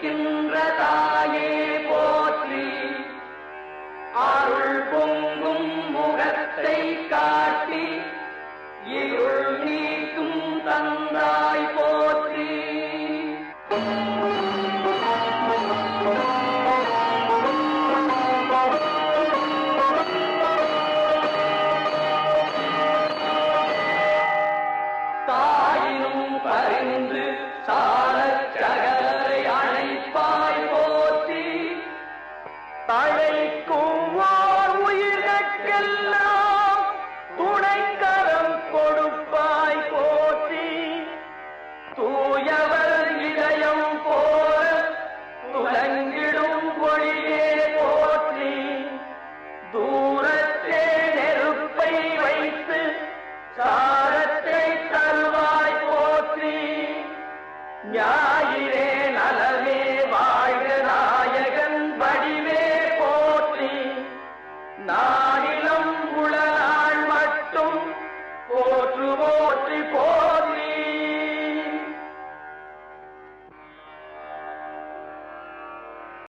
அளிக்கின்ற தாயே போற்றி. அருள் பொங்கும் முகத்தை காட்டி இருள் நீக்கும் தந்தாய் போற்றி. தாயினும் பரிந்து சாலச் சகலரை அழைப்பாய் போற்றி. தழைக்கும் ஓர் உயிர்கட்கெல்லாம் துணைக்கரம் கொடுப்பாய் போற்றி. தூயவர் இதயம் போல துலங்கிடும் ஒளியே போற்றி. தூரத்தே நெருப்பை வைத்து சாரத்தை தருவாய் போற்றி. ஞாயிறே நலமே வாழ்க நாயகன் வடிவே போற்றி. நானிலம் உளநாள் மட்டும் போற்று போற்றி போ